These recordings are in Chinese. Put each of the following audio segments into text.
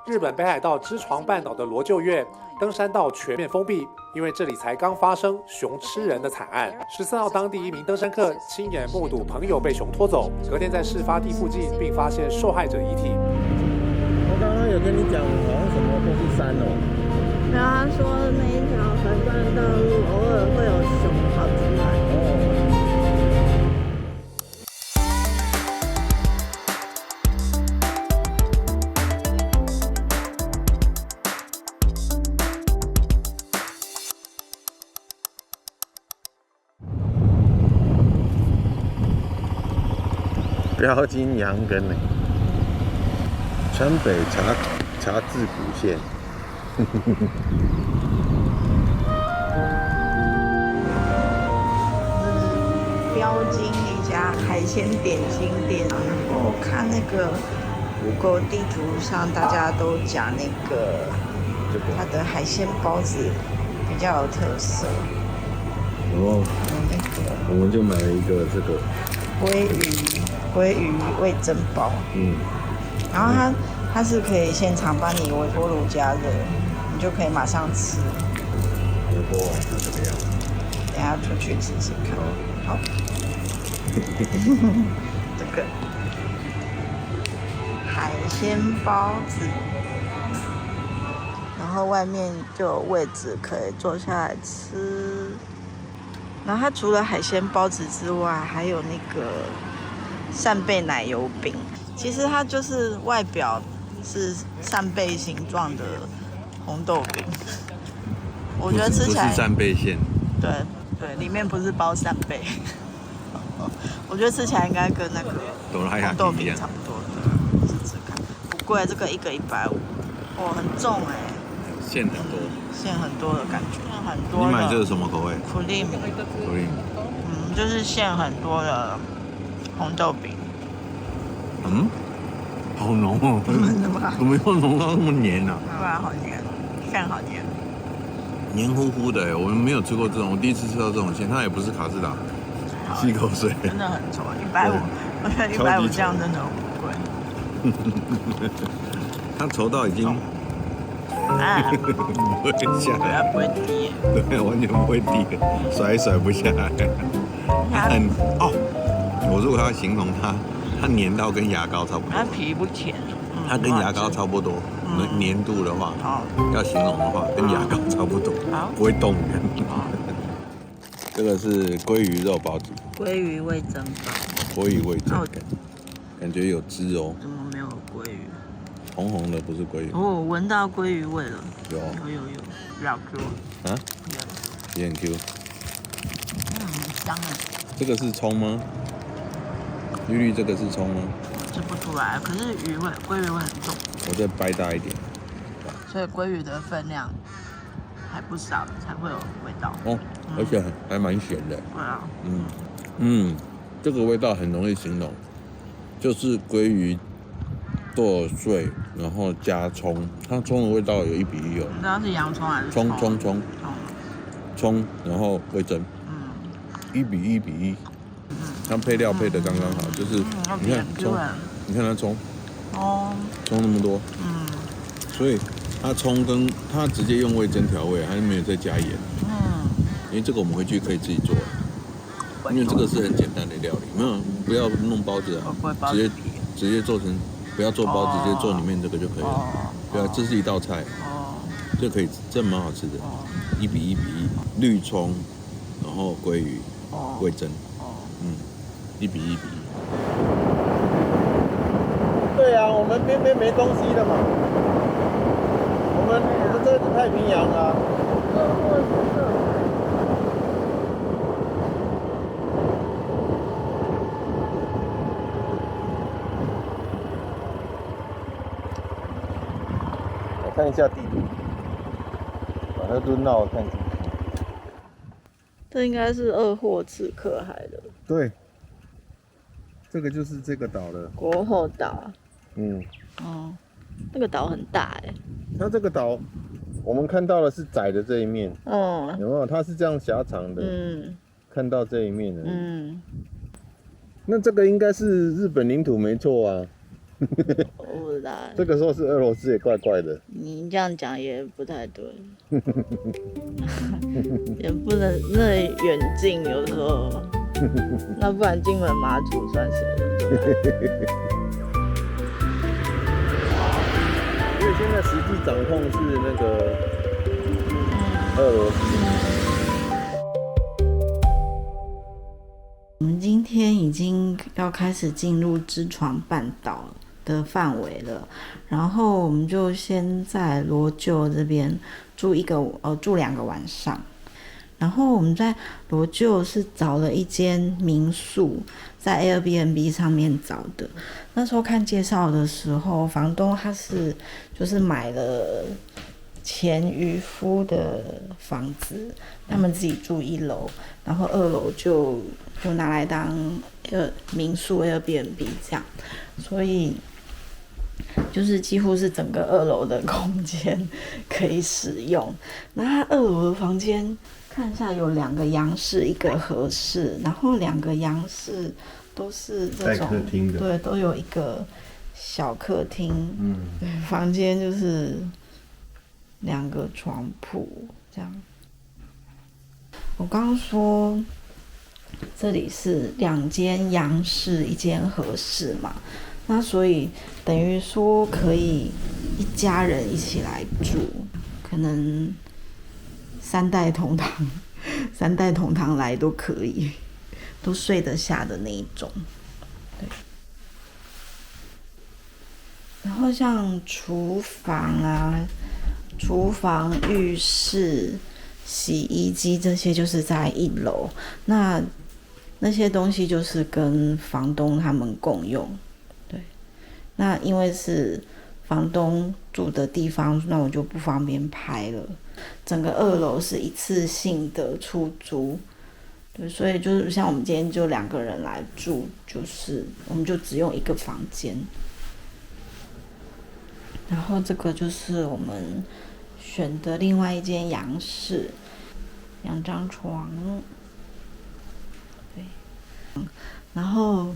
日本北海道知床半島的羅臼岳登山道全面封閉，因為這裡才剛發生熊吃人的慘案。14號，當地一名登山客親眼目睹朋友被熊拖走，隔天在事發地附近並發現受害者遺體。我剛剛有跟你講，好像什麼都是山哦。然後他說那一條橫斷道路偶爾會有熊跑出來。標金羊羹呢？川北茶漬古縣。標金一家海鮮點心店，然後我看那個 Google 地圖上大家都講那個它的海鮮包子比較有特色。哦，我們就買了一個這個鮭魚味噌包。然後它是可以現場幫你微波爐加熱，你就可以馬上吃。微波是怎麼樣？等一下出去吃吃看。好。這個海鮮包子，然後外面就有位置可以坐下來吃。然後它除了海鮮包子之外，還有那個扇貝奶油餅。其實它就是外表是扇貝形狀的紅豆餅，我覺得吃起來不是扇貝餡。對，裡面不是包扇貝。我覺得吃起來應該跟那個紅豆餅差不多的，試試看。不貴，這個一個150，哇，很重哎。餡很多。餡很多的感覺，很多。你買這個什麼口味？cream。就是餡很多的紅豆餅。好濃哦！怎麼會濃到那麼黏啊？對啊，好黏，餡好黏，黏糊糊的哎！我們沒有吃過這種，我第一次吃到這種餡，它也不是卡士達，吸口水。真的很稠，150，我覺得150這樣真的很貴。它稠到已經不會下來，不會滴，對，完全不會滴，甩也甩不下來。很我如果要形容它。它黏到跟牙膏差不多，它皮不甜，它跟牙膏差不多，黏度的話，要形容的話，跟牙膏差不多，不會動的。這個是鮭魚肉包子，鮭魚味噌包，鮭魚味噌，感覺有汁哦。怎麼沒有鮭魚？紅紅的不是鮭魚。哦，聞到鮭魚味了。有，老 Q。啊？也很 Q。很香哎。這個是蔥嗎？綠綠這個是蔥嗎？吃不出來，可是鮭魚味很重。我再掰大一點。所以鮭魚的分量還不少，才會有味道。哦，而且還蠻鹹的。對啊。這個味道很容易形容，就是鮭魚剁碎，然後加蔥，它蔥的味道有1比1哦。你知道是洋蔥還是蔥？蔥，然後味噌。1比1。它配料配的剛剛好，就是你看蔥，你看它蔥，蔥那麼多，所以它蔥跟它直接用味噌調味，還沒有再加鹽，因為這個我們回去可以自己做，因為這個是很簡單的料理，沒有不要弄包子啊，直接做成，不要做包子，直接做裡面這個就可以了，對啊，這是一道菜，這可以，這蠻好吃的，1比1，綠蔥，然後鮭魚，味噌。1比1。對啊，我們邊邊沒東西了嘛。我們這是太平洋啊。我看一下地圖，把它都繞看进去。這應該是2貨刺客海的。對。這個就是這個島的國後島。那個島很大哎。它這個島，我們看到的是窄的這一面。有沒有？它是這樣狹長的。看到這一面的。那這個應該是日本領土沒錯啊。我不知道。這個說是俄羅斯也怪怪的。你這樣講也不太對，也不能那遠近有時候，那不然金門馬祖算誰的？因為現在實際掌控是那個俄羅斯。我們今天已經要開始進入知床半島的範圍了，然後我們就先在羅臼這邊住2個晚上，然後我們在羅臼是找了一間民宿，在 Airbnb 上面找的。那時候看介紹的時候，房東他就是買了前漁夫的房子，他們自己住1樓，然後2樓就拿來當民宿 Airbnb 這樣，所以就是幾乎是整個2樓的空間可以使用。那它2樓的房間看一下，有2個洋室，1個和室，然後2個洋室都是這種，對，都有一個小客廳，对，房間就是2個床鋪這樣。我剛剛說這裡是2間洋室，1間和室嘛，那所以等於說可以一家人一起來住，可能3代同堂來都可以，都睡得下的那一種。对。然後像廚房、浴室、洗衣機這些就是在1樓，那些東西就是跟房東他們共用。对，那因為是房東住的地方，那我就不方便拍了。整個2樓是一次性的出租，對，所以就是像我們今天就2個人來住，就是我们就只用1個房間。然後這個就是我們選的另外一間洋室，2張床，對。然後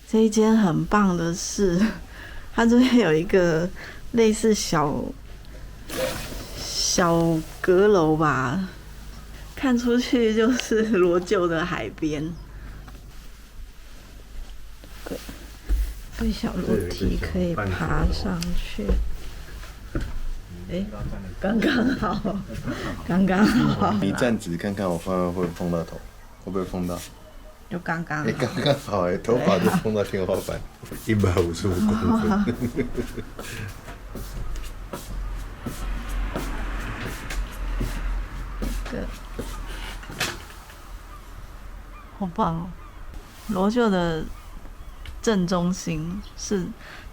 這一間很棒的是，它這邊有一個類似小閣樓吧，看出去就是羅臼的海邊。有小樓梯可以爬上去，剛剛好，剛剛好。你站直看看，我会不會碰到頭？會不會碰到？就剛剛。剛剛好頭髮就碰到天花板，155公分。好棒哦！羅臼的正中心是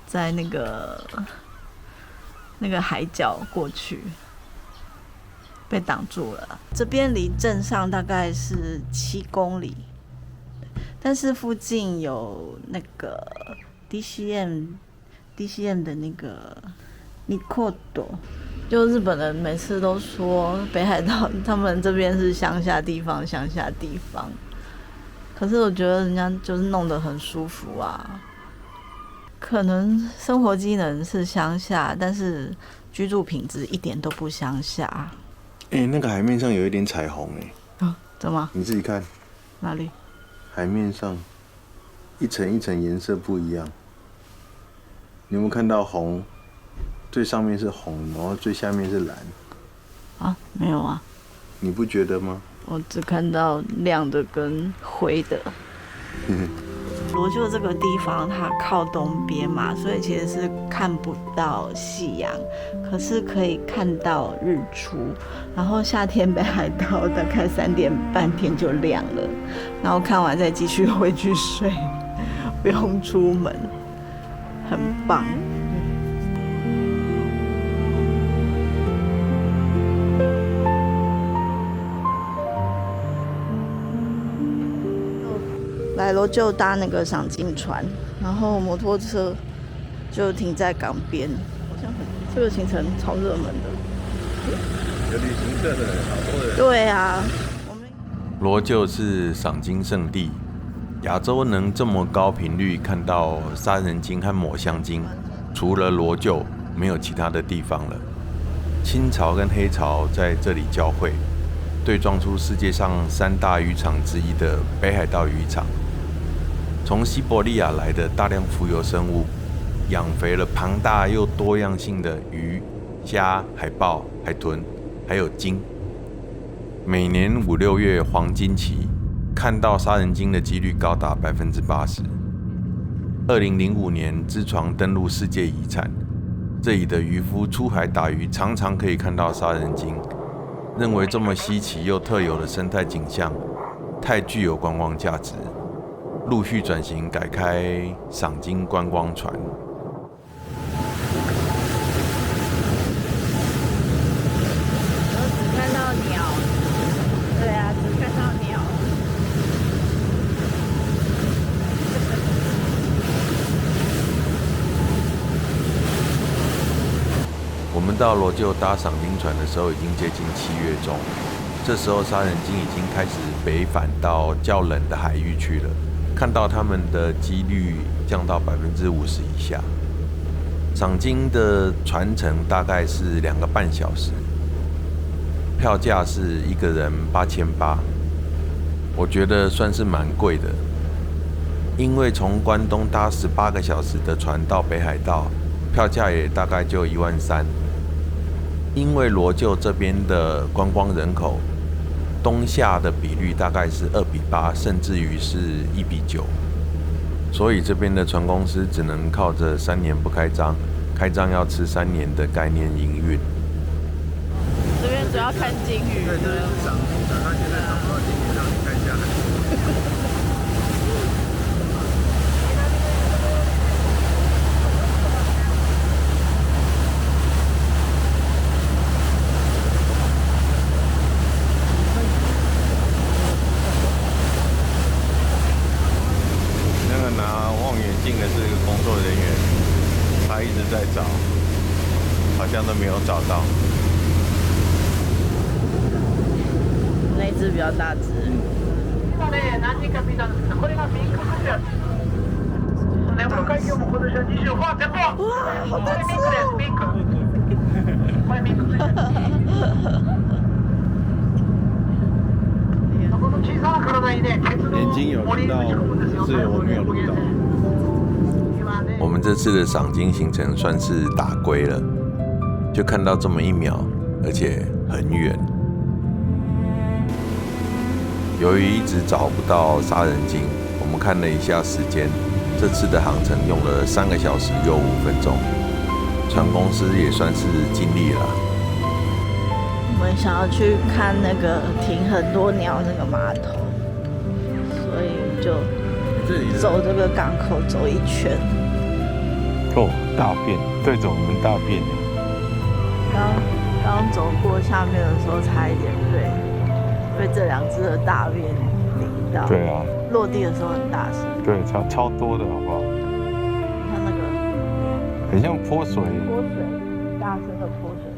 在那個海角過去，被擋住了。這邊離鎮上大概是7公里，但是附近有那個 DCM 的那個尼科多，就日本人每次都說北海道他們這邊是鄉下地方，可是我覺得人家就是弄得很舒服啊。可能生活機能是鄉下，但是居住品質一點都不鄉下。那個海面上有一點彩虹怎麼？你自己看。哪裡？海面上一層一層顏色不一樣。你有沒有看到紅？最上面是紅，然後最下面是藍。沒有啊。你不覺得嗎？我只看到亮的跟灰的。羅臼這個地方它靠東邊嘛，所以其實是看不到夕陽，可是可以看到日出。然後夏天北海道大概3點半天就亮了，然後看完再繼續回去睡，不用出門，很棒。来羅臼搭那個賞鯨船，然後摩托車就停在港邊。好像這個行程超熱門的，有旅行社的好多人。對啊，羅臼是賞鯨聖地，亞洲能這麼高頻率看到殺人鯨和抹香鯨，除了羅臼，沒有其他的地方了。青潮跟黑潮在這裡交匯，對撞出世界上3大漁場之一的北海道漁場。從西伯利亞來的大量浮游生物，養肥了龐大又多樣性的魚、蝦、海豹、海豚，還有鯨。每年5、6月黃金期，看到殺人鯨的幾率高達80%。2005年，知床登錄世界遺產，這裡的漁夫出海打魚，常常可以看到殺人鯨。認為這麼稀奇又特有的生態景象，太具有觀光價值，陸續轉型改開賞鯨觀光船。只看到鳥，對啊，只看到鳥。我們到羅臼搭賞鯨船的時候，已經接近7月中。這時候，殺人鯨已經開始北返到較冷的海域去了。看到它們的幾率降到50%以下。賞鯨的船程大概是2個半小時，票價是1個人8800，我覺得算是蠻貴的。因為從關東搭18個小時的船到北海道，票價也大概就13000。因為羅臼這邊的觀光人口，冬夏的比率大概是2:8，甚至於是1:9，所以這邊的船公司只能靠着3年不開張，開張要吃3年的概念營運。這邊主要看鯨魚。對，這邊是賞鯨船，他現在找不到鯨魚，讓你看一下。在找，好像都没有找到。那一只比较大只。哇，好大只眼睛有看到，是我沒有錄到。我們這次的賞鯨行程算是打龜了，就看到這麼一秒，而且很遠。由於一直找不到殺人鯨，我們看了一下時間，這次的航程用了3個小時又5分鐘，船公司也算是盡力了。我們想要去看那個停很多鳥那個碼頭，所以就走這個港口走一圈。哦，大便對着我們大便。剛走過下面的時候，差一點被這2隻的大便淋到。對啊。落地的時候很大聲。對，超多的好不好？你看那個，很像潑水。潑水，大聲的潑水。